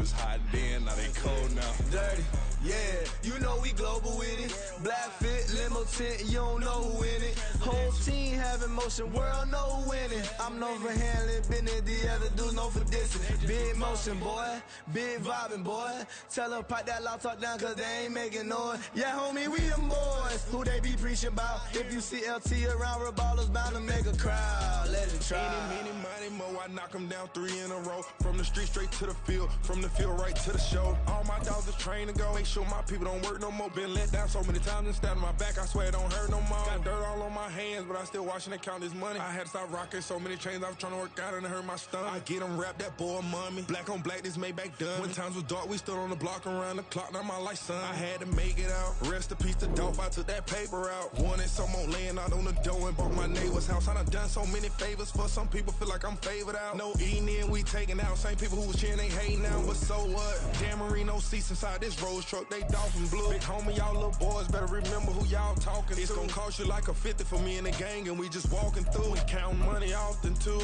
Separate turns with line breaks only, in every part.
was hot then, now they cold now.
Dirty, yeah, you know we global with it. Black fit, limo tint, you don't know who in it. Whole team having motion, world know who winning. I'm known for handling business, the other dudes known for dissing. Big motion, boy, big vibing, boy. Tell them pipe that loud talk down, cause they ain't making noise. Yeah, homie, we them boys, who they be preaching about. If you see LT around, Reballo's bound to make a crowd. Let it try.
Eeny, meeny, miny, mo, I knock them down 3 in a row. From the street straight to the field, from the field right to the show. All my dogs are trained to go, make sure my people don't work no more. Been let down so many times and stabbed my back, I swear it don't hurt no more. Got dirt all on my hands, but I still watching and count this money. I had to stop rocking so many chains, I was trying to work out and it hurt my stomach. I get them wrapped, that boy mommy. Black on black, this Maybach done. When times was dark, we stood on the block around the clock, now my life son. I had to make it out, rest in peace to Dolph, I took that paper out. Wanted some more laying out on the dough and bought my neighbor's house. I done so many favors for some people, feel like I'm favored out. No eating in, we taking out. Same people who was cheering, they hating now, but so what? Dan Marino seats inside this Rolls truck, they dolphin blue. Big homie, y'all little boys better remember who y'all talking to. It's gonna cost you like a 50 for me and the gang, and we just walking through and counting money often too.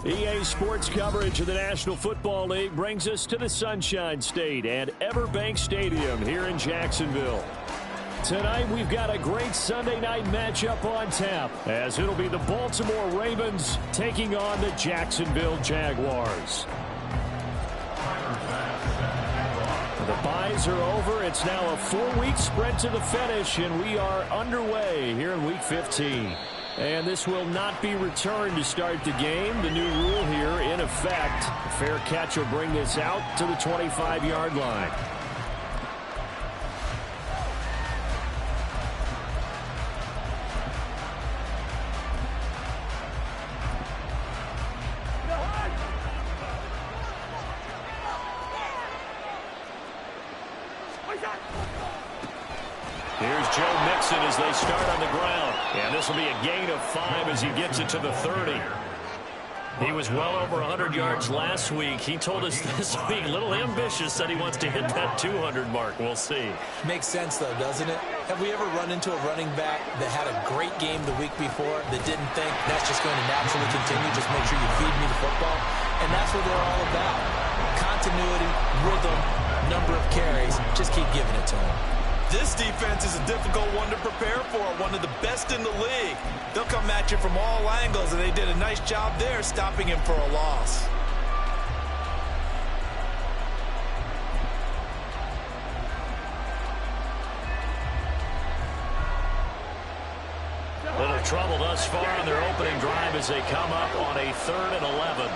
EA Sports coverage of the National Football League brings us to the Sunshine State and Everbank Stadium here in Jacksonville. Tonight we've got a great Sunday night matchup on tap, as it'll be the Baltimore Ravens taking on the Jacksonville Jaguars. The byes are over. It's now a 4-week sprint to the finish, and we are underway here in Week 15. And this will not be returned to start the game. The new rule here in effect. A fair catch will bring this out to the 25-yard line. Here's Joe Mixon as they start on the ground. And this will be a gain of 5 as he gets it to the 30. He was well over 100 yards last week. He told us this week, a little ambitious, said he wants to hit that 200 mark. We'll see.
Makes sense, though, doesn't it? Have we ever run into a running back that had a great game the week before that didn't think that's just going to naturally continue? Just make sure you feed me the football. And that's what they're all about. Continuity, rhythm, number of carries. Just keep giving it to him.
This defense is a difficult one to prepare for, one of the best in the league. They'll come at you from all angles, and they did a nice job there stopping him for a loss.
Little trouble thus far on their opening drive as they come up on a 3rd and 11.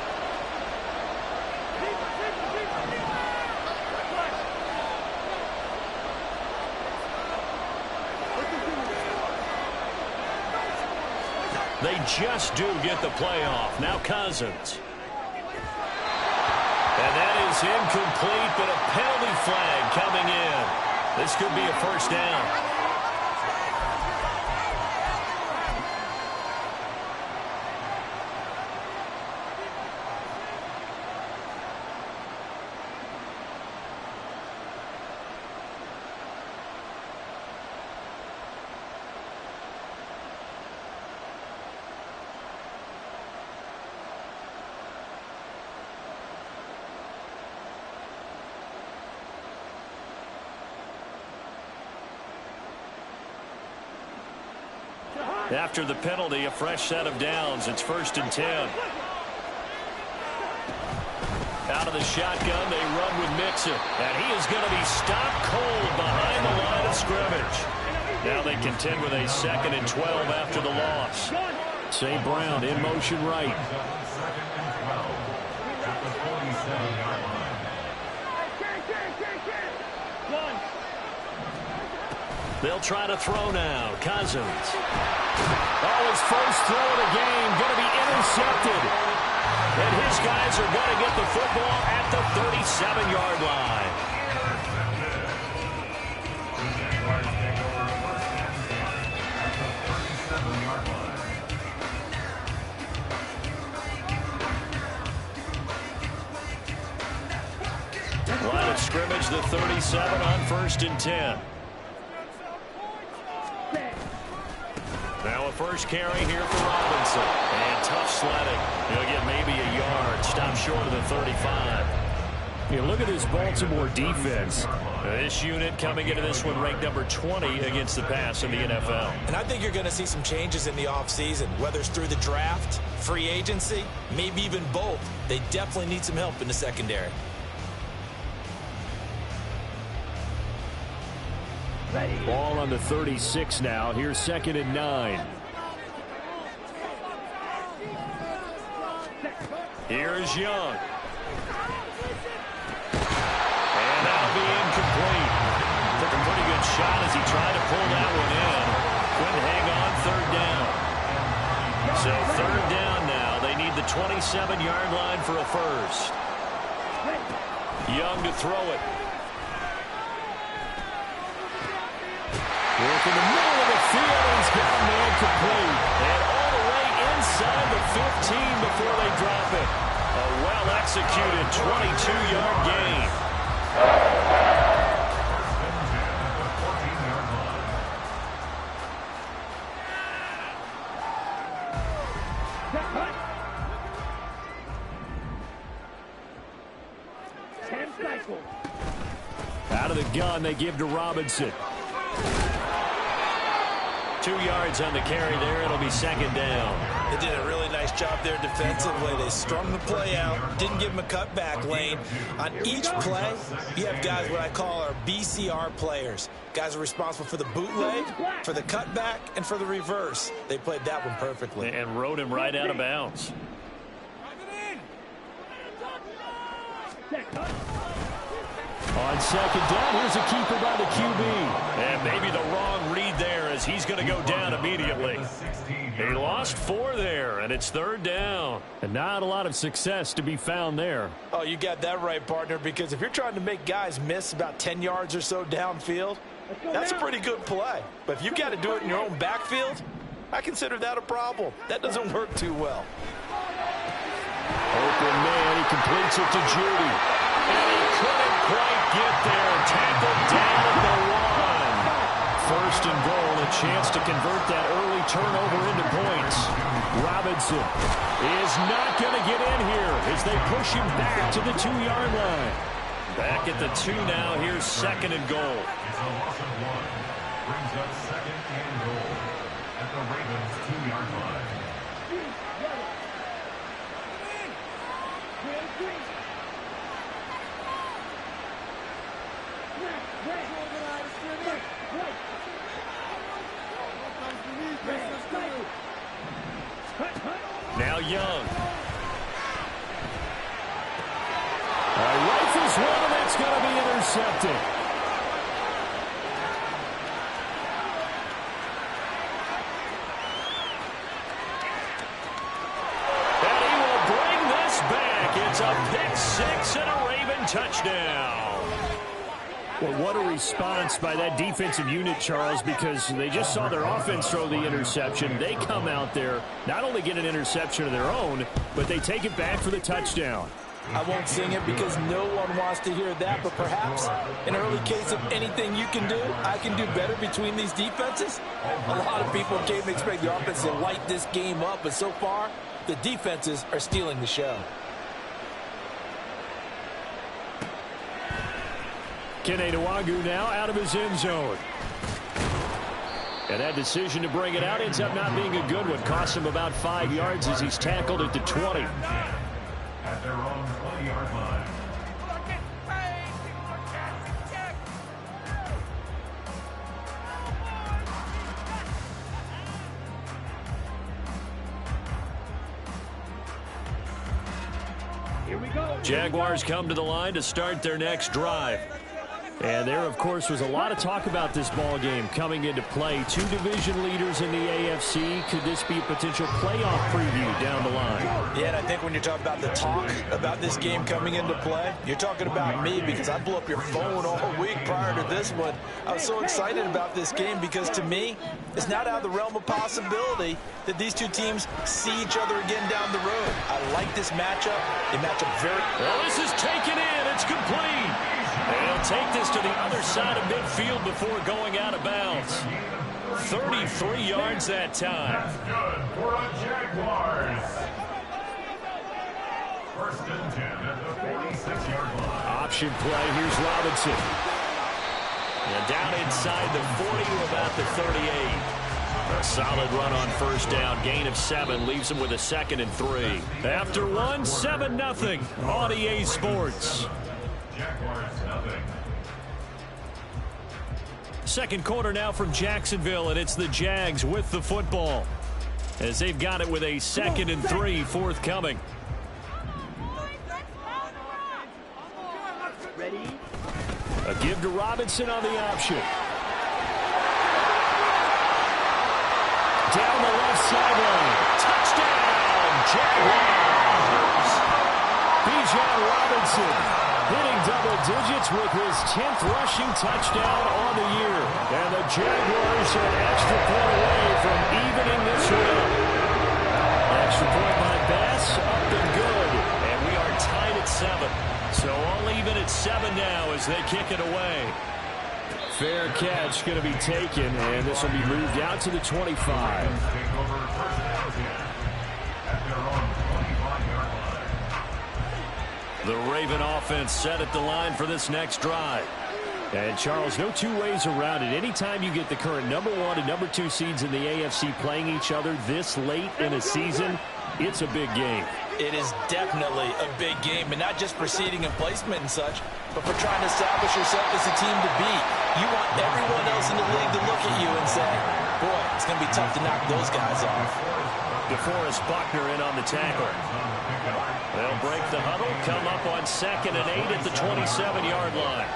They just do get the playoff. Now Cousins. And that is incomplete, but a penalty flag coming in. This could be a first down. After the penalty, a fresh set of downs. It's 1st and 10. Out of the shotgun, they run with Mixon. And he is going to be stopped cold behind the line of scrimmage. Now they contend with a 2nd and 12 after the loss. St. Brown in motion right. They'll try to throw now. Cousins. Oh, his first throw of the game going to be intercepted. And his guys are going to get the football at the 37-yard line. Line of scrimmage, the 37 on 1st and 10. Now a first carry here for Robinson. And tough sledding. He'll get maybe a yard. Stop short of the 35. You look at this Baltimore defense. This unit coming into this one ranked number 20 against the pass in the NFL.
And I think you're going to see some changes in the offseason, whether it's through the draft, free agency, maybe even both. They definitely need some help in the secondary.
Ball on the 36 now. Here's 2nd and 9. Here's Young. And that'll be incomplete. Took a pretty good shot as he tried to pull that one in. Couldn't hang on 3rd down. So 3rd down now. They need the 27-yard line for a first. Young to throw it. Work in the middle of the field. He's got a man complete. And all the way inside the 15 before they drop it. A well-executed 22-yard gain. Out of the gun, they give to Robinson. 2 yards on the carry there. It'll be 2nd down.
They did a really nice job there defensively. They strung the play out, didn't give him a cutback lane. On each play, you have guys what I call our BCR players. Guys are responsible for the bootleg, for the cutback, and for the reverse. They played that one perfectly.
And rode him right out of bounds. On 2nd down, here's a keeper by the QB. And maybe the wrong read there as he's going to go down immediately. He lost 4 there, and it's 3rd down. And not a lot of success to be found there.
Oh, you got that right, partner, because if you're trying to make guys miss about 10 yards or so downfield, that's a pretty good play. But if you got to do it in your own backfield, I consider that a problem. That doesn't work too well.
Open man, he completes it to Judy. And he couldn't quite get there. Tackled down at the 1. 1st and goal, a chance to convert that early turnover into points. Robinson is not going to get in here as they push him back to the 2-yard line. Back at the 2 now. Here's 2nd and goal.
It's a loss of 1. Brings up 2nd and goal at the Ravens 2-yard line.
Now Young. Rifles one, and that's going to be intercepted. And he will bring this back. It's a pick 6 and a Raven touchdown. Well, what a response by that defensive unit, Charles, because they just saw their offense throw the interception. They come out there, not only get an interception of their own, but they take it back for the touchdown.
I won't sing it because no one wants to hear that, but perhaps an early case of anything you can do, I can do better between these defenses. A lot of people came to expect the offense to light this game up, but so far, the defenses are stealing the show.
Kene Nwagu now out of his end zone. And that decision to bring it out ends up not being a good one. Costs him about 5 yards as he's tackled at the 20.
At their own 20-yard line.
Jaguars come to the line to start their next drive. And there, of course, was a lot of talk about this ball game coming into play. Two division leaders in the AFC. Could this be a potential playoff preview down the line?
Yeah, and I think when you're talking about the talk about this game coming into play, you're talking about me because I blew up your phone all week prior to this one. I was so excited about this game because, to me, it's not out of the realm of possibility that these two teams see each other again down the road. I like this matchup. They match up very
well. This is taken in. It's complete. They'll take this to the other side of midfield before going out of bounds. 33 yards that time.
That's good for the Jaguars. First and 10 at the 46-yard line.
Option play. Here's Robinson. And down inside the 40 to about the 38. A solid run on first down. Gain of 7 leaves him with a 2nd and 3. After one, 7-0 on EA Sports.
Jaguars nothing.
Second quarter now from Jacksonville, and it's the Jags with the football as they've got it with a 2nd and 3 forthcoming. A give to Robinson on the option. Down the left sideline. Touchdown, Jaguars. Bijan Robinson hitting double digits with his 10th rushing touchdown on the year. And the Jaguars an extra point away from evening this one. Extra point by Bass, up and good. And we are tied at 7. So all even at 7 now as they kick it away. Fair catch going to be taken, and this will be moved out to the 25.
Take over first down 10 at their own 25-yard line.
The Raven offense set at the line for this next drive. And, Charles, no two ways around it. Anytime you get the current number 1 and number 2 seeds in the AFC playing each other this late in a season, it's a big game.
It is definitely a big game, and not just for seeding and placement and such, but for trying to establish yourself as a team to beat. You want everyone else in the league to look at you and say, boy, it's going to be tough to knock those guys off.
DeForest Buckner in on the tackle. They'll break the huddle, come up on 2nd and 8 at the 27-yard line.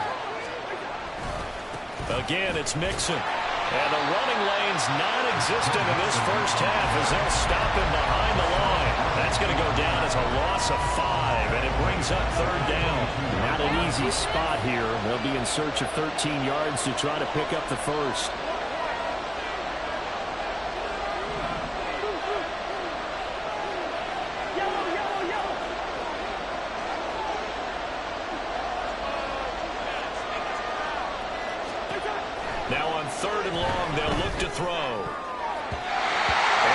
Again, it's Mixon. And the running lane's non-existent in this first half as they'll stop him behind the line. That's going to go down as a loss of 5, and it brings up 3rd down. Not an easy spot here. They'll be in search of 13 yards to try to pick up the first. Now on 3rd and long, they'll look to throw. And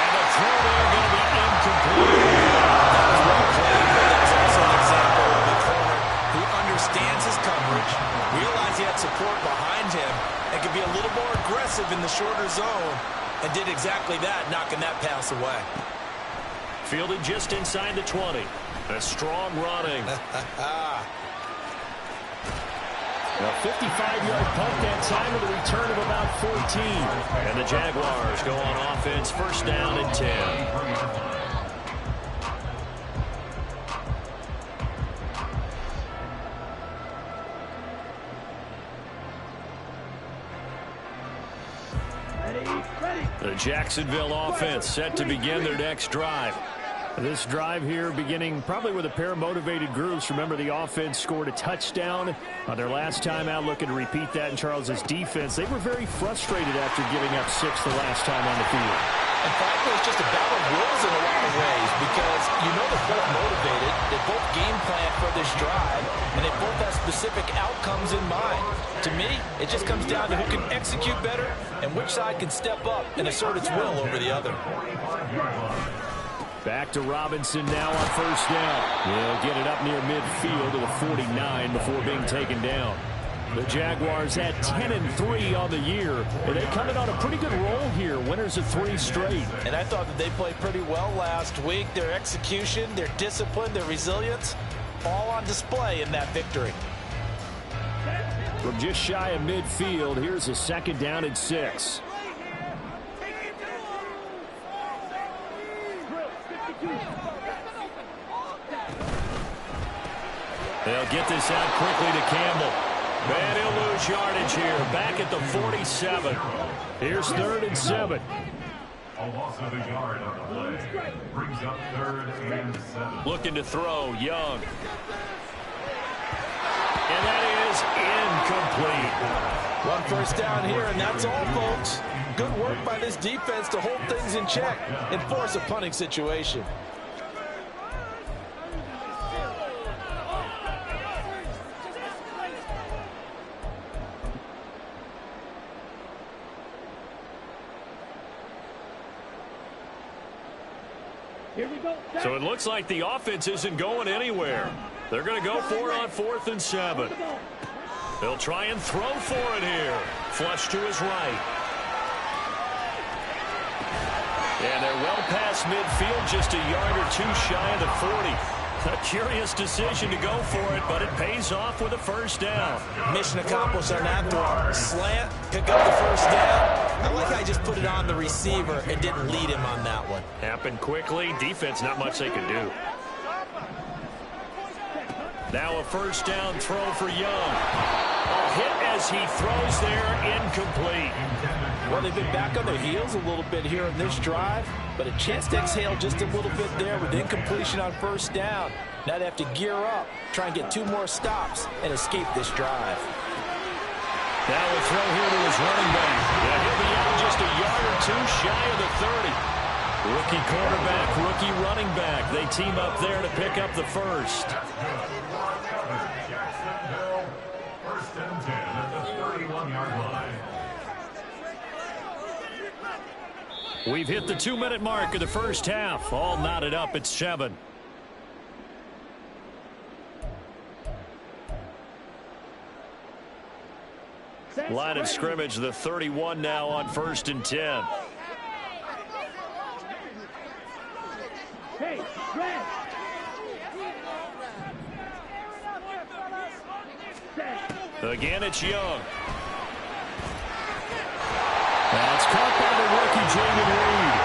the throw there going to be incomplete.
That was well played, but that's also an example of a corner who understands his coverage, realized he had support behind him, and could be a little more aggressive in the shorter zone, and did exactly that, knocking that pass away.
Fielded just inside the 20. A strong running. A 55-yard punt that time with a return of about 14. And the Jaguars go on offense, first down and 10. The Jacksonville offense set to begin their next drive. This drive here beginning probably with a pair of motivated groups. Remember, the offense scored a touchdown on their last time out. Looking to repeat that in Charles's defense. They were very frustrated after giving up 6 the last time on the field.
And frankly, it's just a battle of wills in a lot of ways because you know they're both motivated. They both game plan for this drive, and they both have specific outcomes in mind. To me, it just comes down to who can execute better and which side can step up and assert its will over the other.
Back to Robinson now on first down. He'll get it up near midfield to the 49 before being taken down. The Jaguars had 10-3 on the year, and they come in on a pretty good roll here. Winners of 3 straight.
And I thought that they played pretty well last week. Their execution, their discipline, their resilience, all on display in that victory.
From just shy of midfield, here's a 2nd down and 6. They'll get this out quickly to Campbell. And he'll lose yardage here. Back at the 47. Here's 3rd and 7.
A loss of a yard on the play. Brings up 3rd and 7.
Looking to throw, Young. And that is incomplete.
1 first down here, and that's all, folks. Good work by this defense to hold things in check and force a punting situation.
So it looks like the offense isn't going anywhere. They're going to go for it on 4th and 7. They'll try and throw for it here. Flush to his right. And they're well past midfield, just a yard or two shy of the 40. A curious decision to go for it, but it pays off with a first down.
Mission accomplished on that throw. Slant, pick up the first down. I like how I just put it on the receiver and didn't lead him on that one.
Happened quickly. Defense, not much they could do. Now a first down throw for Young. A hit as he throws there, incomplete.
Well, they've been back on their heels a little bit here in this drive, but a chance to exhale just a little bit there with incompletion on first down. Now they have to gear up, try and get 2 more stops, and escape this drive.
Now a throw here to his running back. Yeah, he'll be out just a yard or two shy of the 30. Rookie quarterback, rookie running back. They team up there to pick up the first.
Jacksonville, 1st and 10 at the 31-yard line.
We've hit the 2-minute mark of the first half. All knotted up at 7. Line of scrimmage, the 31 now on 1st and 10. Again, it's Young. That's caught by the rookie, Jamin Reed.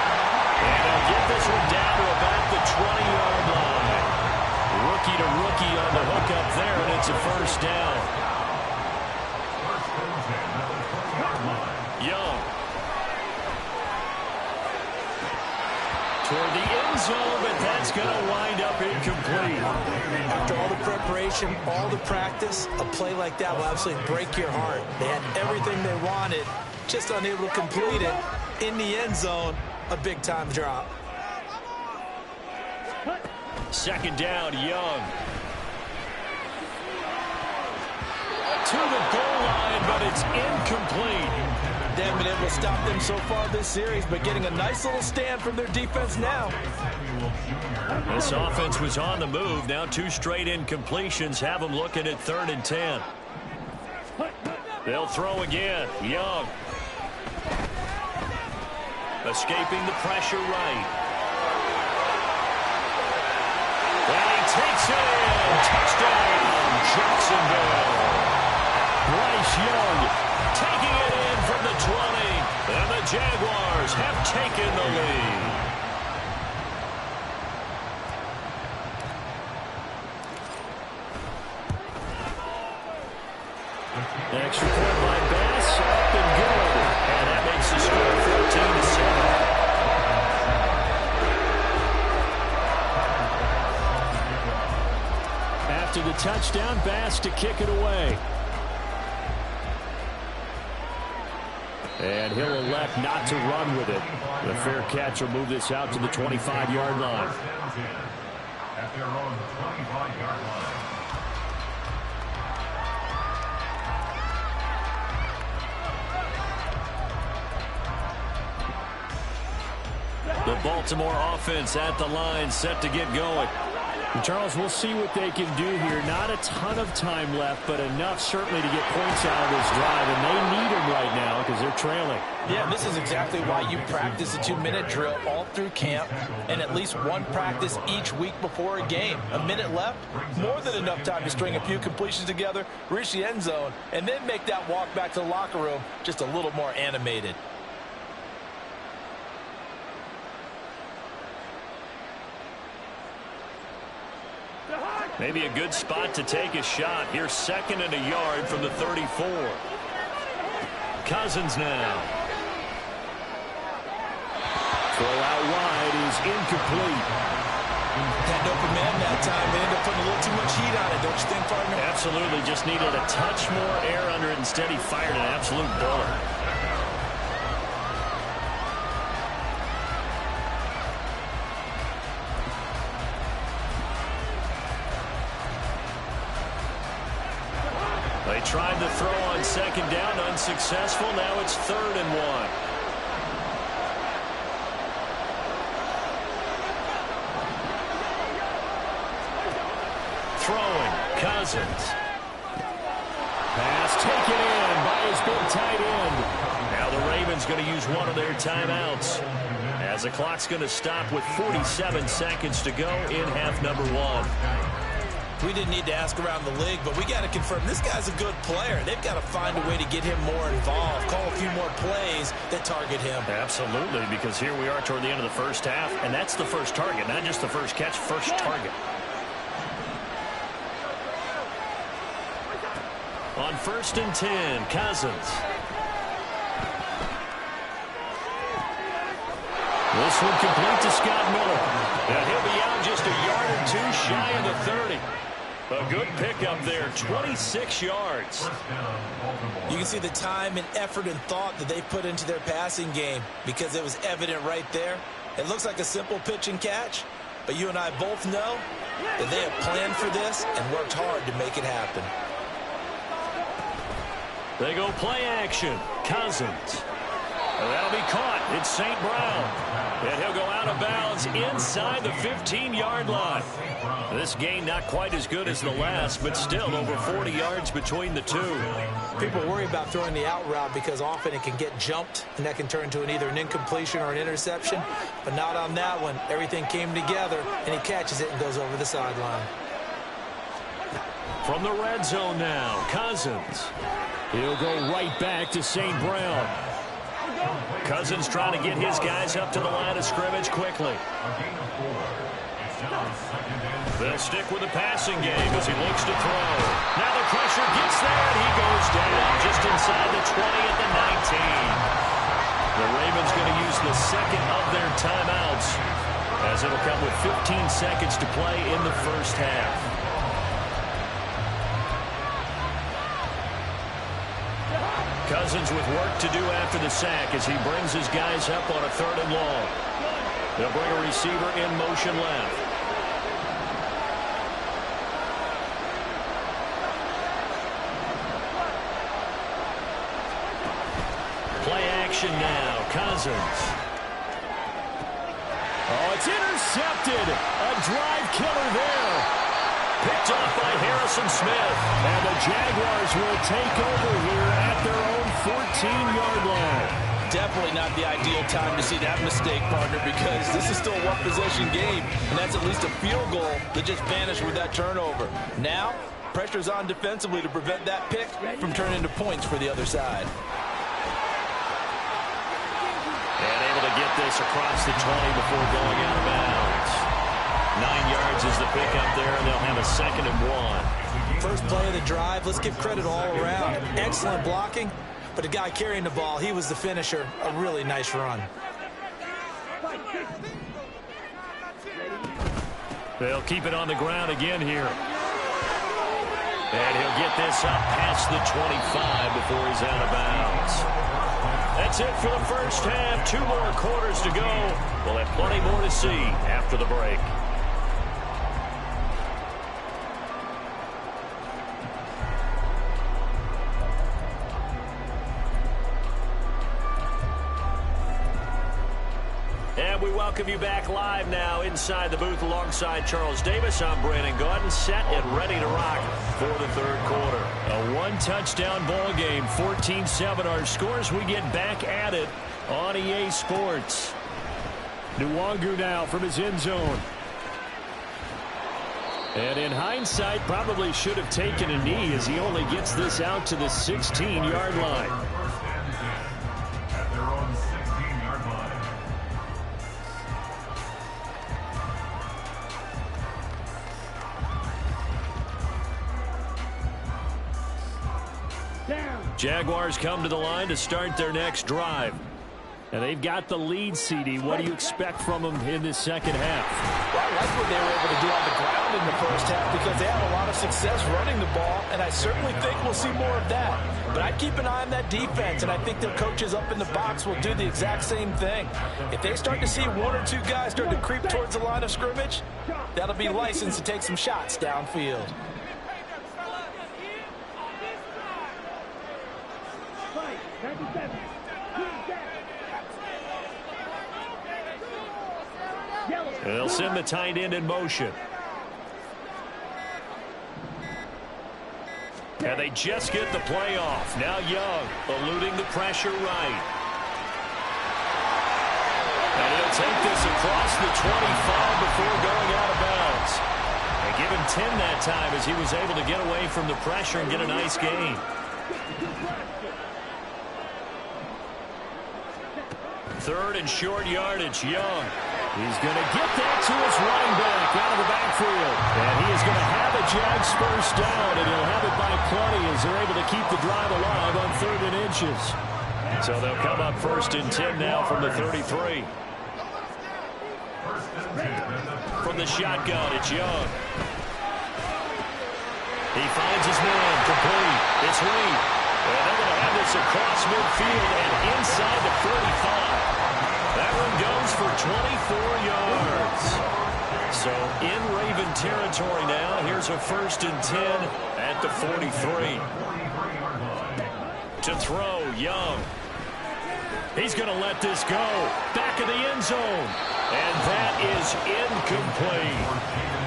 And they'll get this one down to about the 20-yard line. Rookie to rookie on the hook up there, and it's a first down. Young. Toward the end zone, but that's going to wind up incomplete.
After all the preparation, all the practice, a play like that will absolutely break your heart. They had everything they wanted, just unable to complete it. In the end zone, a big-time drop.
2nd down, Young. To the goal line, but it's incomplete.
They haven't been able to stop them so far this series, but getting a nice little stand from their defense now.
This offense was on the move. Now 2 straight incompletions have them looking at 3rd and 10. They'll throw again. Young. Escaping the pressure right. And he takes it in. Touchdown, Jacksonville. Bryce Young taking it in from the 20. And the Jaguars have taken the lead. Extra point by Bass, up and good. And that makes the score 14-7. After the touchdown, Bass to kick it away. And he'll elect not to run with it. The fair catch will move this out to the 25-yard line.
At their own 25-yard line.
The Baltimore offense at the line, set to get going.
And Charles, we'll see what they can do here. Not a ton of time left, but enough certainly to get points out of this drive. And they need them right now because they're trailing.
Yeah, this is exactly why you practice a 2-minute drill all through camp and at least 1 practice each week before a game. A minute left, more than enough time to string a few completions together, reach the end zone, and then make that walk back to the locker room just a little more animated.
Maybe a good spot to take a shot. Here's 2nd and a yard from the 34. Cousins now. Throw out wide is incomplete.
Had an open man that time. They ended up putting a little too much heat on it, don't you think, partner?
Absolutely. Just needed a touch more air under it. Instead, he fired an absolute bullet. They tried to throw on 2nd down, unsuccessful. Now it's 3rd and 1. Throwing, Cousins. Pass taken in by his big tight end. Now the Ravens going to use one of their timeouts, as the clock's going to stop with 47 seconds to go in half number 1.
We didn't need to ask around the league, but we got to confirm this guy's a good player. They've got to find a way to get him more involved, call a few more plays that target him.
Absolutely, because here we are toward the end of the first half, and that's the first target, not just the first catch, first target. On 1st and 10, Cousins. This one complete to Scott Miller. And he'll be out just a yard or 2 shy of the 30. A good pickup there, 26 yards.
You can see the time and effort and thought that they put into their passing game, because it was evident right there. It looks like a simple pitch and catch, but you and I both know that they have planned for this and worked hard to make it happen.
They go play action. Cousins. And that'll be caught. It's St. Brown. And he'll go out of bounds inside the 15-yard line. This gain not quite as good as the last, but still over 40 yards between the two.
People worry about throwing the out route because often it can get jumped, and that can turn to either an incompletion or an interception. But not on that one. Everything came together, and he catches it and goes over the sideline.
From the red zone now, Cousins. He'll go right back to St. Brown. Cousins trying to get his guys up to the line of scrimmage quickly. They'll stick with the passing game as he looks to throw. Now the pressure gets there, and he goes down just inside the 20 at the 19. The Ravens going to use the 2nd of their timeouts, as it'll come with 15 seconds to play in the first half. Cousins with work to do after the sack as he brings his guys up on a 3rd and long. They'll bring a receiver in motion left. Play action now. Cousins. Oh, it's intercepted. A drive killer there. Picked off by Harrison Smith. And the Jaguars will take over here at their own 14-yard line.
Definitely not the ideal time to see that mistake, partner, because this is still a one-possession game, and that's at least a field goal that just vanished with that turnover. Now, pressure's on defensively to prevent that pick from turning into points for the other side.
And able to get this across the 20 before going out of bounds. 9 yards is the pickup there, and they'll have a 2nd and 1.
First play of the drive, let's give credit all around. Excellent blocking, but the guy carrying the ball, he was the finisher. A really nice run.
They'll keep it on the ground again here. And he'll get this up past the 25 before he's out of bounds. That's it for the first half. 2 more quarters to go. We'll have plenty more to see after the break. And we welcome you back live now inside the booth alongside Charles Davis. I'm Brandon Gaudin, set and ready to rock for the 3rd quarter. A 1-touchdown ball game, 14-7 our scores. We get back at it on EA Sports. Nwangu now from his end zone. And in hindsight, probably should have taken a knee as he only gets this out to the 16-yard line. Jaguars come to the line to start their next drive. And they've got the lead, CD. What do you expect from them in this second half?
Well, I like what they were able to do on the ground in the first half because they had a lot of success running the ball, and I certainly think we'll see more of that. But I'd keep an eye on that defense, and I think their coaches up in the box will do the exact same thing. If they start to see one or two guys start to creep towards the line of scrimmage, that'll be licensed to take some shots downfield.
They'll send the tight end in motion. And they just get the play off. Now Young eluding the pressure right. And he'll take this across the 25 before going out of bounds. They give him 10 that time as he was able to get away from the pressure and get a nice gain. Third and short yardage, Young. He's going to get that to his running back out of the backfield. And he is going to have a Jags first down, and he'll have it by plenty as they're able to keep the drive alive on 3rd and inches. So they'll come up 1st and 10 now from the 33. From the shotgun, it's Young. He finds his man, complete. It's Reed. And they're going to have this across midfield and inside the 45. That one goes for 24 yards. So in Raven territory now. Here's a 1st and 10 at the 43. To throw, Young. He's going to let this go. Back of the end zone. And that is incomplete.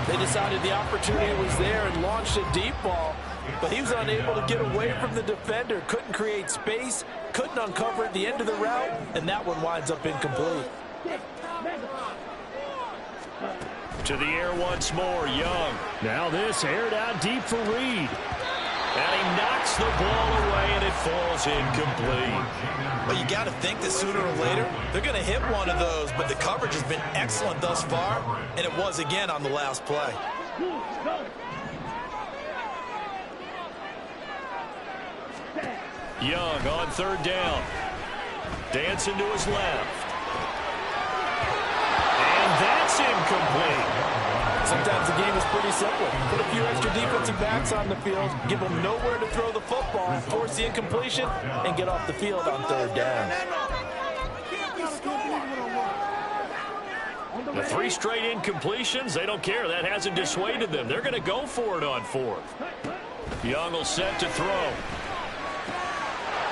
They decided the opportunity was there and launched a deep ball, but he was unable to get away from the defender. Couldn't create space, couldn't uncover at the end of the route, and that one winds up incomplete.
To the air once more, Young. Now this aired out deep for Reed. And he knocks the ball away, and it falls incomplete.
But you got to think that sooner or later, they're going to hit one of those. But the coverage has been excellent thus far, and it was again on the last play.
Young on 3rd down. Dancing to his left. And that's incomplete.
Sometimes the game is pretty simple. Put a few extra defensive backs on the field, give them nowhere to throw the football, force the incompletion, and get off the field on 3rd down.
The 3 straight incompletions, they don't care. That hasn't dissuaded them. They're going to go for it on 4th. Young will set to throw.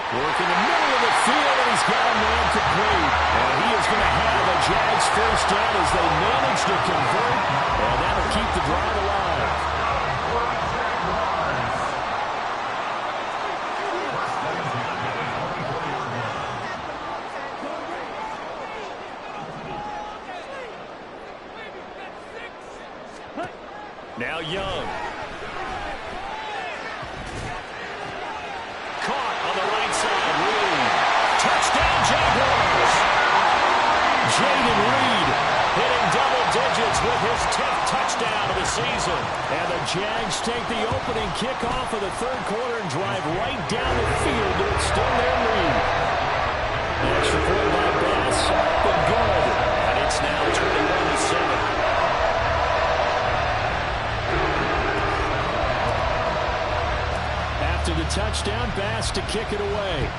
Work in the middle of the field, and he's got a man complete. And he is going to have a Jags first down as they manage to convert, and that'll keep the drive alive. Now Young. Caught on the right side. Reed. Touchdown, Jaguars. Jaden Reed hitting double digits with his 10th touchdown of the season. And the Jags take the opening kickoff of the 3rd quarter and drive right down the field to extend their lead. The extra point by Bass, but good. And it's now 21-7. After the touchdown, Bass to kick it away.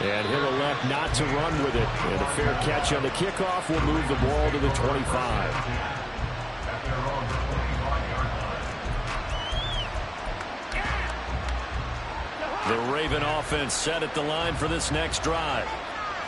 And he'll elect not to run with it. And a fair catch on the kickoff will move the ball to the 25. The Raven offense set at the line for this next drive.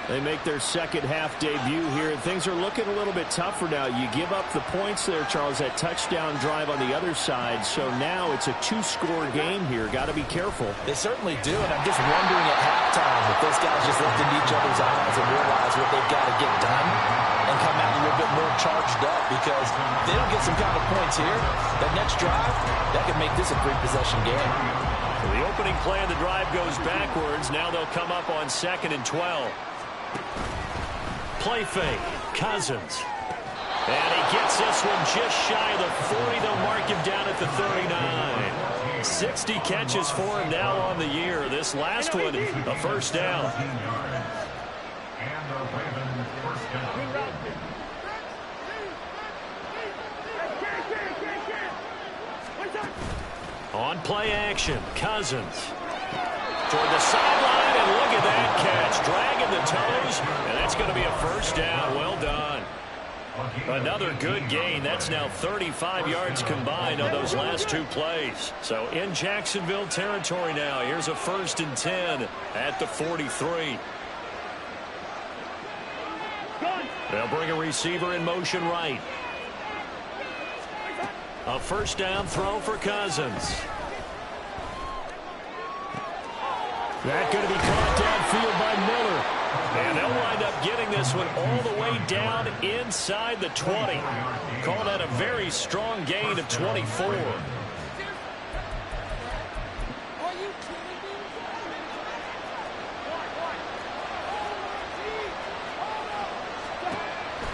They make their second half debut here, and things are looking a little bit tougher now. You give up the points there, Charles, that touchdown drive on the other side. So now it's a 2-score game here. Got to be careful.
They certainly do, and I'm just wondering at halftime if those guys just looked into each other's eyes and realize what they've got to get done and come out a little bit more charged up, because if they don't get some kind of points here, that next drive, that could make this a 3-possession game.
So the opening play of the drive goes backwards. Now they'll come up on 2nd and 12. Play fake. Cousins. And he gets this one just shy of the 40. They'll mark him down at the 39. 60 catches for him now on the year. This last one, a first down.
And the Ravens first down.
On play action, Cousins. Toward the sideline, and look at that catch. Dragging the toes, and that's going to be a first down. Well done. Another good gain. That's now 35 yards combined on those last two plays. So in Jacksonville territory now. Here's a 1st and 10 at the 43. They'll bring a receiver in motion right. A first down throw for Cousins. That's going to be caught downfield by Miller. And they'll wind up getting this one all the way down inside the 20. Call that a very strong gain of 24.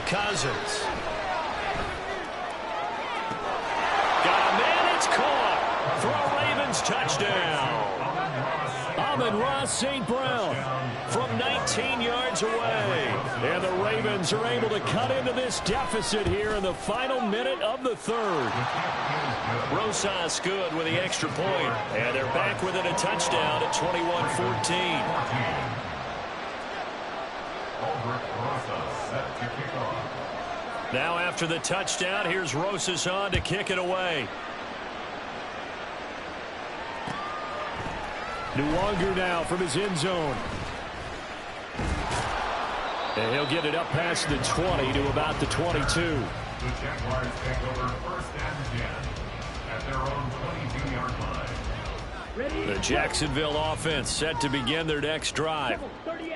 Cousins. Got a man, it's caught for a Ravens touchdown. Amon-Ra St. Brown from 19 yards away. And the Ravens are able to cut into this deficit here in the final minute of the third. Rosas good with the extra point. And they're back within a touchdown at 21-14. Now after the touchdown, here's Rosas on to kick it away. Nwangu now from his end zone. And he'll get it up past the 20 to about the 22.
The Jaguars take over 1st and 10 at their own 22-yard line.
The Jacksonville offense set to begin their next drive.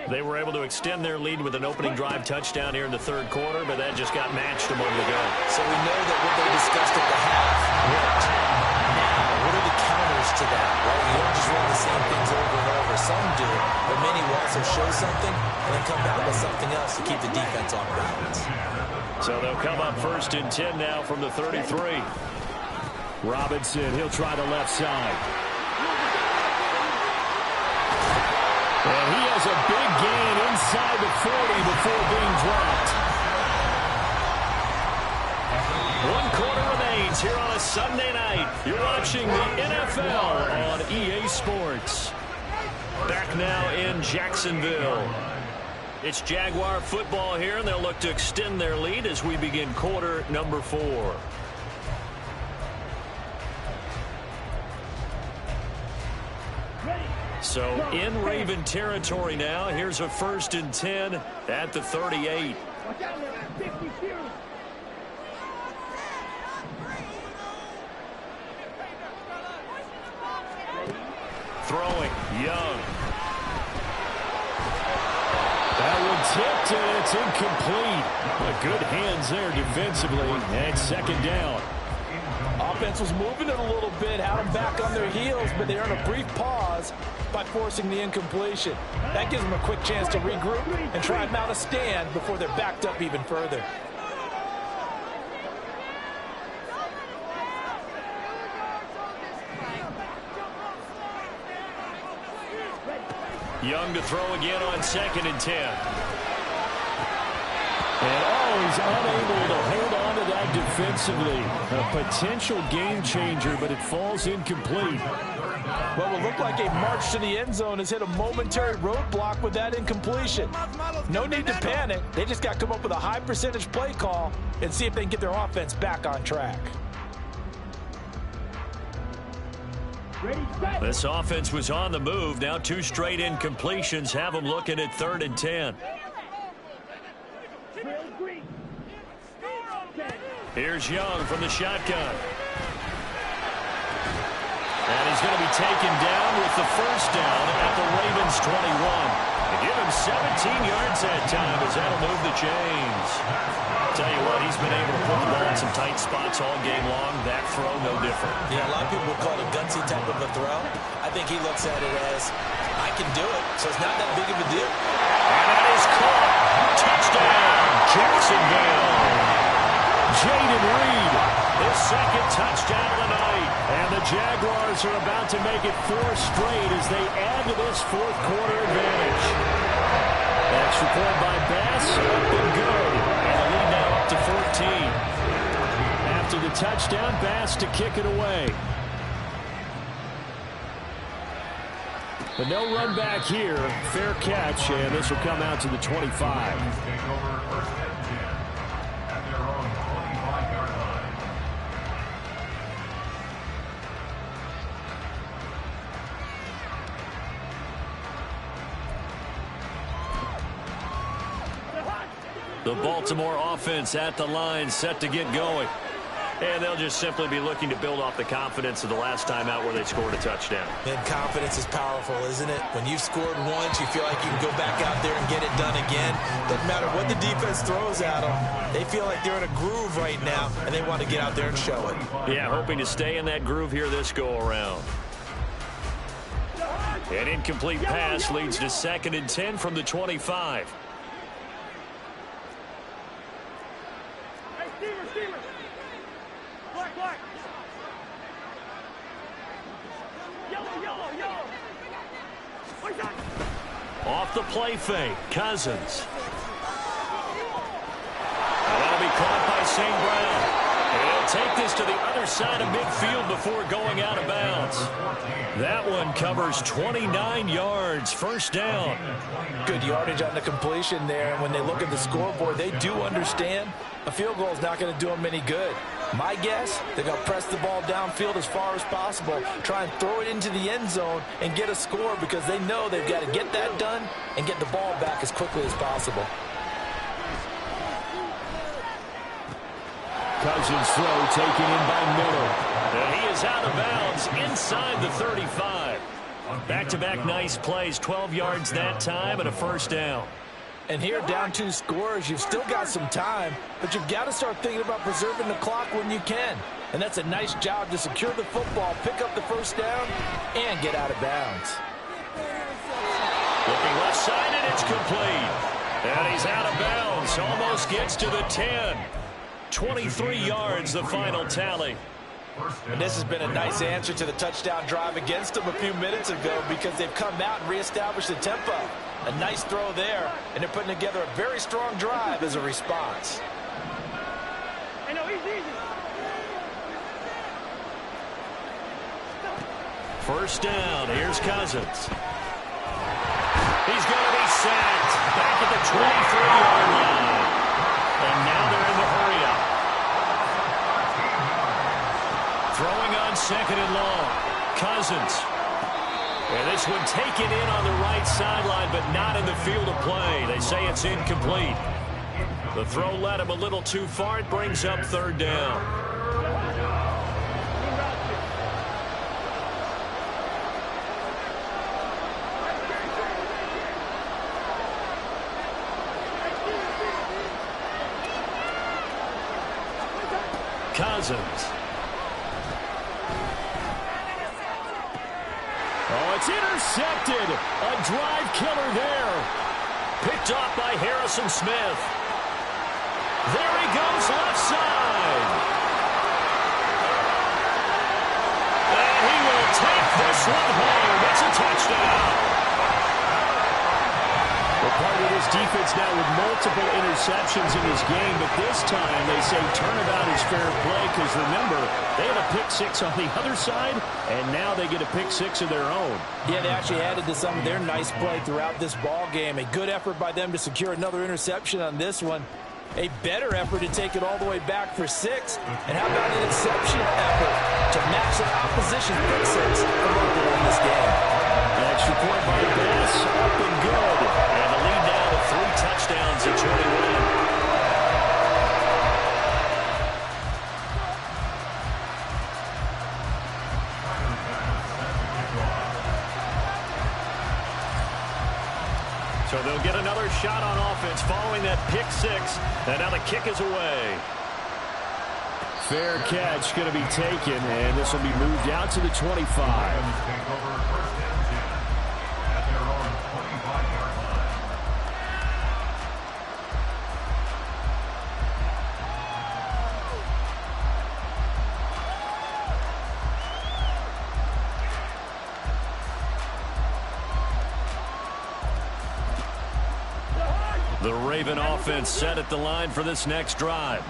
They were able to extend their lead with an opening drive touchdown here in the third quarter, but that just got matched a moment ago.
So we know that what they discussed at the half worked. Now, what are the counters to that? Well, you don't just run the same things over and over. Some do, but many will also show something and then come back with something else to keep the defense on balance.
So they'll come up 1st and 10 now from the 33. Robinson, he'll try the left side. And he has a big gain inside the 40 before being dropped. 1 quarter remains here on a Sunday night. You're watching the NFL on EA Sports. Back now in Jacksonville. It's Jaguar football here, and they'll look to extend their lead as we begin quarter number 4. So in Raven territory now. Here's a 1st and 10 at the 38. Throwing, Young. That one tipped, and it's incomplete. But good hands there defensively. And 2nd down.
Offense was moving it a little bit, had them back on their heels, but they earned a brief pause by forcing the incompletion. That gives them a quick chance to regroup and try and mount a stand before they're backed up even further.
Young to throw again on 2nd and 10. And he's unable to hold on to that defensively. A potential game changer, but it falls incomplete.
What will look like a march to the end zone has hit a momentary roadblock with that incompletion. No need to panic. They just got to come up with a high percentage play call and see if they can get their offense back on track.
This offense was on the move. Now 2 straight incompletions have them looking at 3rd and 10. Here's Young from the shotgun. And he's going to be taken down with the 1st down at the Ravens 21. And give him 17 yards that time as that'll move the chains. Tell you what, he's been able to put the ball in some tight spots all game long. That throw, no different.
Yeah, a lot of people would call it a gutsy type of a throw. I think he looks at it as, I can do it, so it's not that big of a deal.
And that is caught. Touchdown, Jacksonville. Jaden Reed, his second touchdown of the night. And the Jaguars are about to make it 4 straight as they add to this fourth quarter advantage. Extra point by Bass, up and good. And the lead now up to 14. After the touchdown, Bass to kick it away. But no run back here. Fair catch, and this will come out to the 25. The Baltimore offense at the line, set to get going. And they'll just simply be looking to build off the confidence of the last time out where they scored a touchdown.
And confidence is powerful, isn't it? When you've scored once, you feel like you can go back out there and get it done again. Doesn't matter what the defense throws at them. They feel like they're in a groove right now, and they want to get out there and show it.
Yeah, hoping to stay in that groove here this go-around. An incomplete pass leads to 2nd and 10 from the 25. Off the play fake, Cousins. That'll be caught by St. Brown. And he'll take this to the other side of midfield before going out of bounds. That one covers 29 yards, first down.
Good yardage on the completion there, and when they look at the scoreboard, they do understand a field goal is not going to do them any good. My guess, they're going to press the ball downfield as far as possible, try and throw it into the end zone and get a score because they know they've got to get that done and get the ball back as quickly as possible.
Cousins throw taken in by Miller. And he is out of bounds inside the 35. Back-to-back nice plays, 12 yards that time and a first down.
And here, down 2 scores, you've still got some time, but you've got to start thinking about preserving the clock when you can. And that's a nice job to secure the football, pick up the first down, and get out of bounds.
Looking left side, and it's complete. And he's out of bounds, almost gets to the 10. 23 yards, the final tally.
And this has been a nice answer to the touchdown drive against them a few minutes ago because they've come out and reestablished the tempo. A nice throw there, and they're putting together a very strong drive as a response.
First down, here's Cousins. He's going to be sacked back at the 23-yard line. And now they're in the hurry-up. Throwing on 2nd and long. Cousins. And this one taken in on the right sideline, but not in the field of play. They say it's incomplete. The throw led him a little too far. It brings up 3rd down. Cousins. Oh, it's intercepted. A drive killer there. Picked off by Harrison Smith. There he goes, left side. And he will take this one home. It's a touchdown. Well, part of this defense now with multiple interceptions in this game, but this time they say turnabout is fair play because, remember, they had a pick-6 on the other side, and now they get a pick-6 of their own.
Yeah, they actually added to some of their nice play throughout this ball game. A good effort by them to secure another interception on this one. A better effort to take it all the way back for 6. And how about an exceptional effort to match the opposition's pick-6 from early in this game.
Extra point by Bass, up and good. And the lead now to 3 touchdowns at 21. So they'll get another shot on offense following that pick-6. And now the kick is away. Fair catch going to be taken, and this will be moved out to the 25. The Raven offense set at the line for this next drive.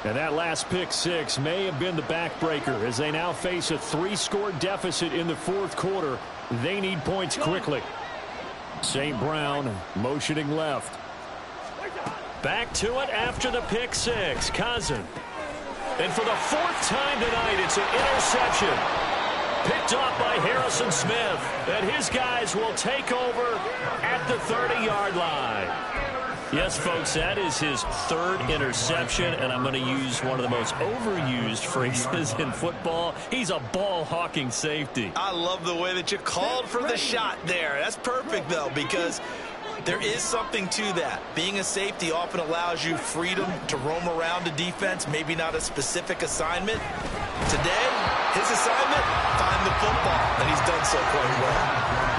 And that last pick six may have been the backbreaker as they now face a 3-score deficit in the fourth quarter. They need points quickly. St. Brown motioning left. Back to it after the pick six. Cousin. And for the fourth time tonight, it's an interception. Picked off by Harrison Smith. And his guys will take over at the 30-yard line. Yes, folks, that is his third interception, and I'm going to use one of the most overused phrases in football. He's a ball-hawking safety.
I love the way that you called for the shot there. That's perfect, though, because there is something to that. Being a safety often allows you freedom to roam around a defense, maybe not a specific assignment. Today, his assignment, find the football, and he's done so quite well.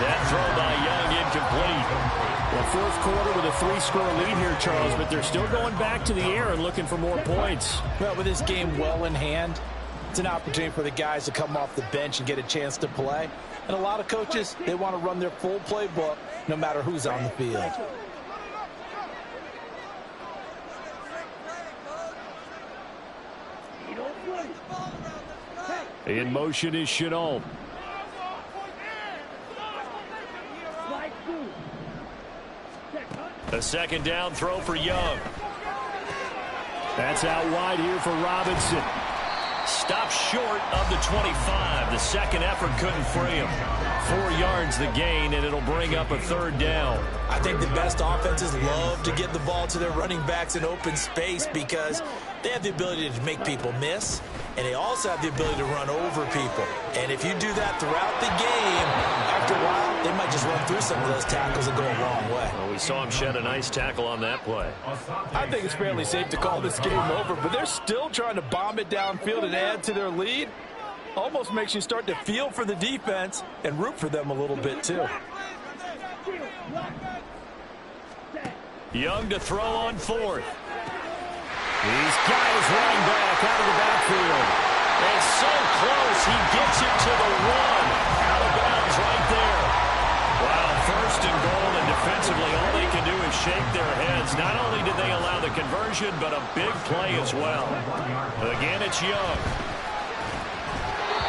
That throw by Young incomplete. Well, fourth quarter with a 3-score lead here, Charles, but they're still going back to the air and looking for more points.
Well, with this game well in hand, it's an opportunity for the guys to come off the bench and get a chance to play. And a lot of coaches, they want to run their full playbook no matter who's on the field.
In motion is Chenault. A second down throw for Young. That's out wide here for Robinson. Stopped short of the 25. The second effort couldn't free him. 4 yards the gain, and it'll bring up a third down.
I think the best offenses love to get the ball to their running backs in open space because they have the ability to make people miss, and they also have the ability to run over people. And if you do that throughout the game, after a while, they might just run through some of those tackles and go a long way.
Well, we saw him shed a nice tackle on that play.
I think it's fairly safe to call this game over, but they're still trying to bomb it downfield and add to their lead. Almost makes you start to feel for the defense and root for them a little bit, too.
Young to throw on fourth. He's got his running back out of the backfield. And so close, he gets it to the 1. Out of bounds right there. Wow, first and goal, and defensively all they can do is shake their heads. Not only did they allow the conversion, but a big play as well. Again, it's Young.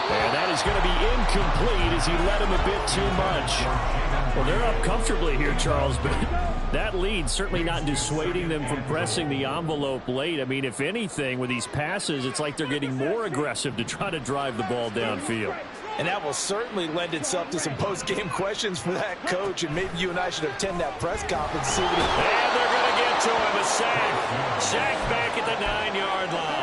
And that is going to be incomplete as he led him a bit too much. Well, they're up comfortably here, Charles, but that lead certainly not dissuading them from pressing the envelope late. I mean, if anything, with these passes, it's like they're getting more aggressive to try to drive the ball downfield.
And that will certainly lend itself to some post-game questions for that coach, and maybe you and I should attend that press conference. See what
and they're going to get to him, a sack. Sack back at the 9-yard line.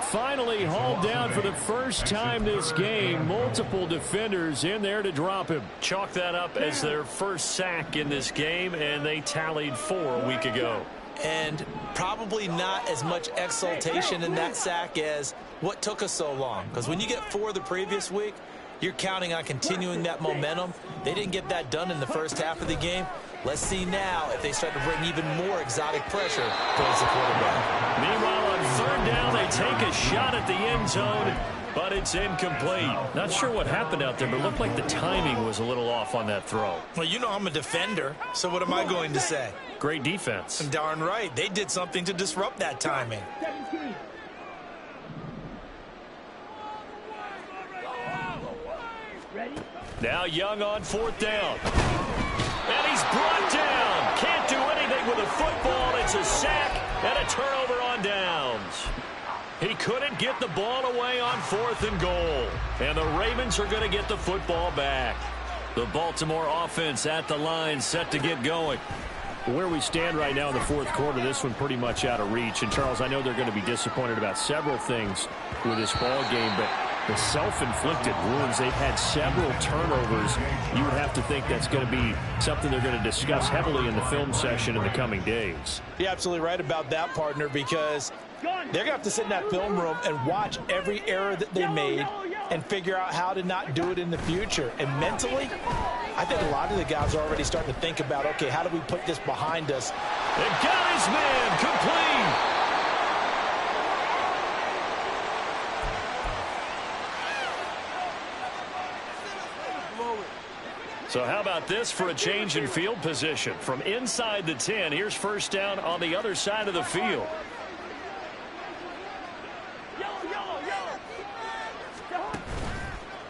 Finally hauled down for the first time this game. Multiple defenders in there to drop him. Chalk that up as their first sack in this game, and they tallied 4 a week ago.
And probably not as much exultation in that sack as what took us so long. Because when you get 4 the previous week, you're counting on continuing that momentum. They didn't get that done in the first half of the game. Let's see now if they start to bring even more exotic pressure towards the quarterback.
Meanwhile, on third down, they take a shot at the end zone, but it's incomplete. Not sure what happened out there, but it looked like the timing was a little off on that throw.
Well, you know I'm a defender, so what am I going to say?
Great defense.
Darn right. They did something to disrupt that timing.
Now Young on fourth down. And he's brought down. Can't do anything with a football. It's a sack and a turnover on downs. He couldn't get the ball away on 4th and goal. And the Ravens are going to get the football back. The Baltimore offense at the line set to get going. Where we stand right now in the fourth quarter, this one pretty much out of reach. And, Charles, I know they're going to be disappointed about several things with this ball game, but the self-inflicted wounds, they've had several turnovers. You would have to think that's going to be something they're going to discuss heavily in the film session in the coming days.
You're absolutely right about that, partner, because they're going to have to sit in that film room and watch every error that they made and figure out how to not do it in the future. And mentally, I think a lot of the guys are already starting to think about, okay, how do we put this behind us?
And got his man complete. So how about this for a change in field position? From inside the 10, here's first down on the other side of the field.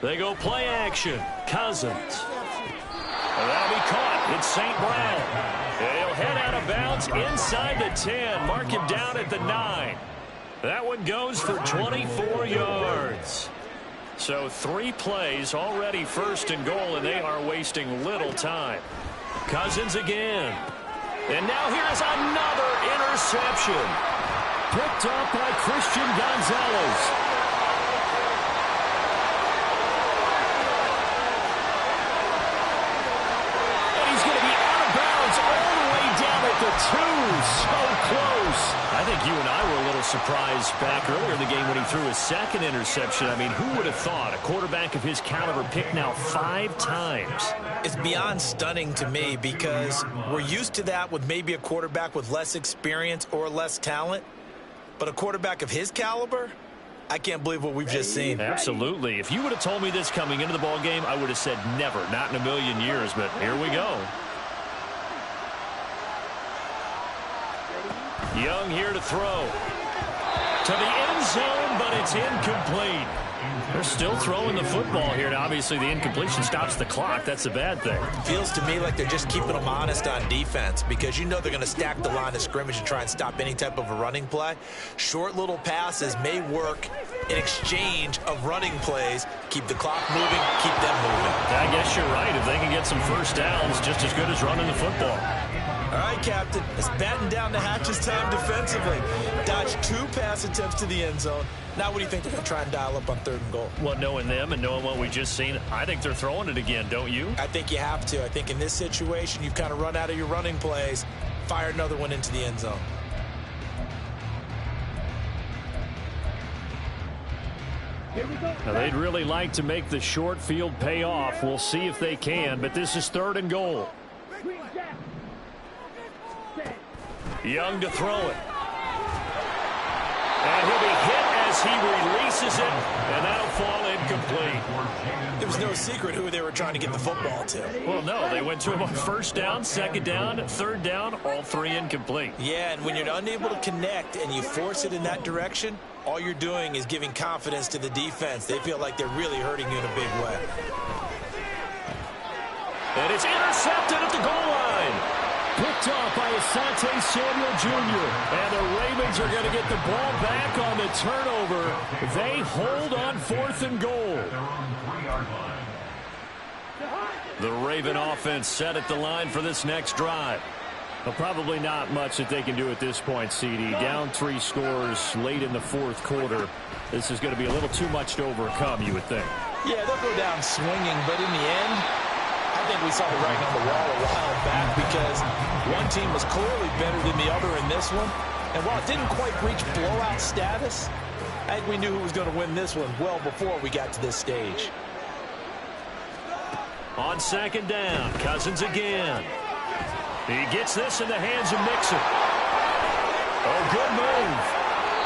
They go play action. Cousins. And that'll be caught. It's St. Brown. He'll head out of bounds inside the 10. Mark him down at the 9. That one goes for 24 yards. So 3 plays already first and goal, and they are wasting little time. Cousins again. And now here's another interception. Picked up by Christian Gonzalez. And he's going to be out of bounds all the way down at the 2. So close. I think you and I were a little surprised back earlier in the game when he threw his second interception. I mean, who would have thought a quarterback of his caliber picked now 5 times?
It's beyond stunning to me because we're used to that with maybe a quarterback with less experience or less talent. But a quarterback of his caliber, I can't believe what we've just seen.
Absolutely. If you would have told me this coming into the ball game, I would have said never, not in a million years. But here we go. Young here to throw. To the end zone, but it's incomplete. They're still throwing the football here. Now, obviously, the incompletion stops the clock. That's a bad thing.
Feels to me like they're just keeping them honest on defense because you know they're going to stack the line of scrimmage and try and stop any type of a running play. Short little passes may work in exchange of running plays. Keep the clock moving, keep them moving.
I guess you're right. If they can get some first downs, just as good as running the football.
All right, Captain. It's batten down the hatches time defensively. Dodged 2 pass attempts to the end zone. Now what do you think they're going to try and dial up on 3rd and goal?
Well, knowing them and knowing what we just seen, I think they're throwing it again, don't you?
I think you have to. I think in this situation, you've kind of run out of your running plays. Fire another one into the end zone.
Now, they'd really like to make the short field pay off. We'll see if they can, but this is 3rd and goal. Young to throw it. And he'll be hit as he releases it, and that'll fall incomplete.
There was no secret who they were trying to get the football to.
Well, no, they went to him on 1st down, 2nd down, 3rd down, all 3 incomplete.
Yeah, and when you're unable to connect and you force it in that direction, all you're doing is giving confidence to the defense. They feel like they're really hurting you in a big way.
And it's intercepted at the goal line. Picked off by Asante Samuel Jr. And the Ravens are going to get the ball back on the turnover. They hold on 4th and goal. The Raven offense set at the line for this next drive. Well, probably not much that they can do at this point, CD. Down 3 scores late in the 4th quarter. This is going to be a little too much to overcome, you would think.
Yeah, they'll go down swinging, but in the end, I think we saw the writing on the wall a while back because one team was clearly better than the other in this one. And while it didn't quite reach blowout status, I think we knew who was going to win this one well before we got to this stage.
On 2nd down, Cousins again. He gets this in the hands of Mixon. Oh, good move.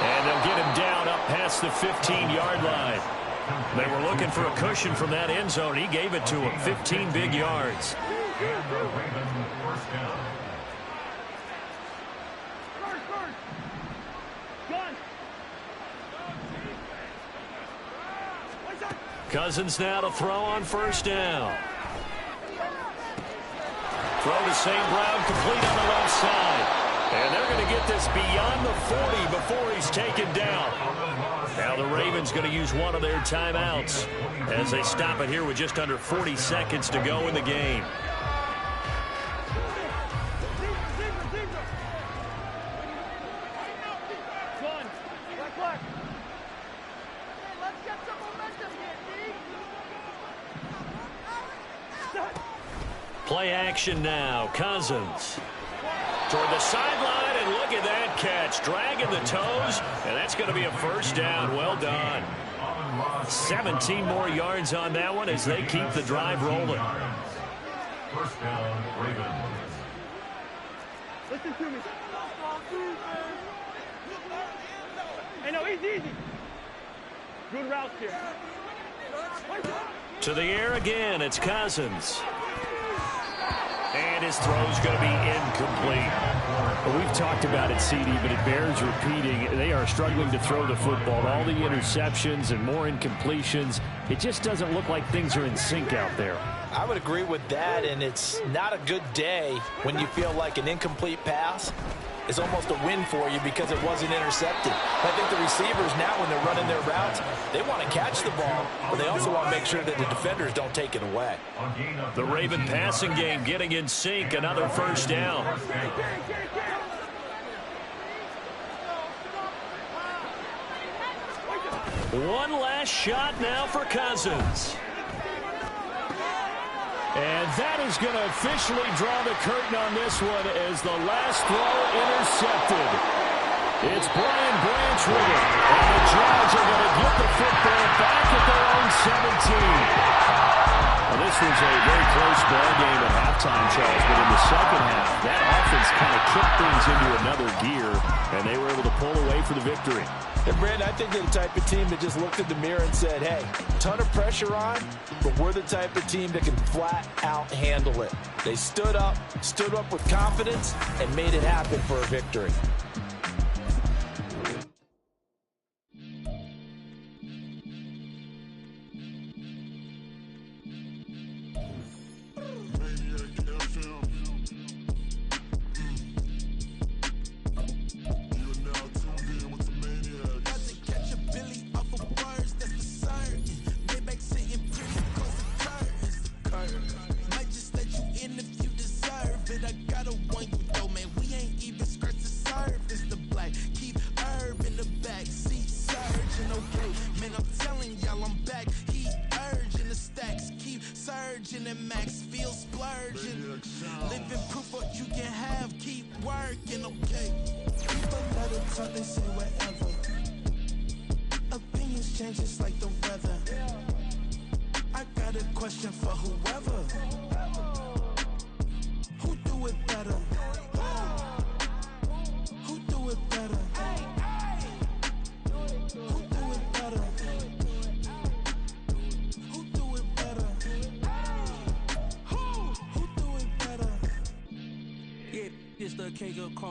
And they'll get him down up past the 15-yard line. They were looking for a cushion from that end zone. He gave it to him. 15 big yards. Cousins now to throw on 1st down. Throw to St. Brown, complete on the left side. And they're going to get this beyond the 40 before he's taken down. Now the Ravens going to use one of their timeouts as they stop it here with just under 40 seconds to go in the game. Play action now. Cousins toward the sideline, and look at that catch. Dragging the toes, and that's going to be a 1st down. Well done. 17 more yards on that one as they keep the drive rolling.
1st down, Ravens.
Listen to me. Hey, no, easy. Good routes here.
To the air again, it's Cousins. And his throw's going to be incomplete.
Well, we've talked about it, CD, but it bears repeating. They are struggling to throw the football. All the interceptions and more incompletions. It just doesn't look like things are in sync out there.
I would agree with that, and it's not a good day when you feel like an incomplete pass is almost a win for you because it wasn't intercepted. I think the receivers now, when they're running their routes, they want to catch the ball, but they also want to make sure that the defenders don't take it away.
The Raven passing game getting in sync, another first down. One last shot now for Cousins. And that is going to officially draw the curtain on this one as the last throw intercepted. It's Brian Branch with it. And the Jags are going to get the football back at their own 17. Well, this was a very close ball game at halftime, Charles, but in the second half, that offense kind of kicked things into another gear, and they were able to pull away for the victory.
And, Brandon, I think they're the type of team that just looked in the mirror and said, hey, ton of pressure on, but we're the type of team that can flat out handle it. They stood up with confidence, and made it happen for a victory.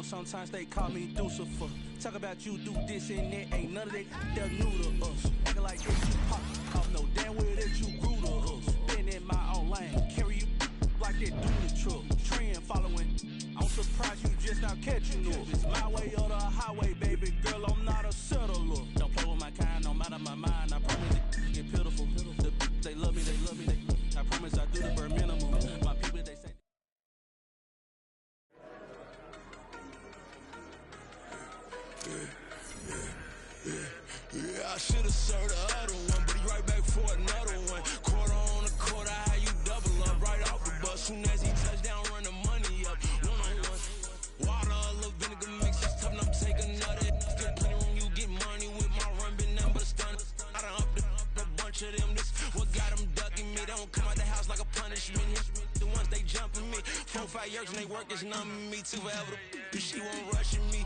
Sometimes they call me Lucifer. Talk about you do this and that. Ain't none of that. They're new to us. Acting like that you pop off. No damn well that you grew to us. Been in my own lane. Carry you like that dually truck. Trend following. I'm surprised you just now catching up. It's my way or the highway, baby girl. I'm not a settler. Don't play with my kind. No matter my mind. I promise it get pitiful. They love me. They love me. I promise I do the bare minimum. My people, they say.
Yeah, I should've served the other one, but he right back for another one. Quarter on the quarter, how you double up right off the bus. Soon as he touch down, run the money up. One-on-one. Water, a little vinegar mix, it's tough enough to take another. Get plenty room, you get money with my run, been nothing but a stun. I done upped a bunch of them. This what got them ducking me. They don't come out the house like a punishment. The ones they jumping me. 4-5 years and they work is numbing me too forever. She won't rushing me.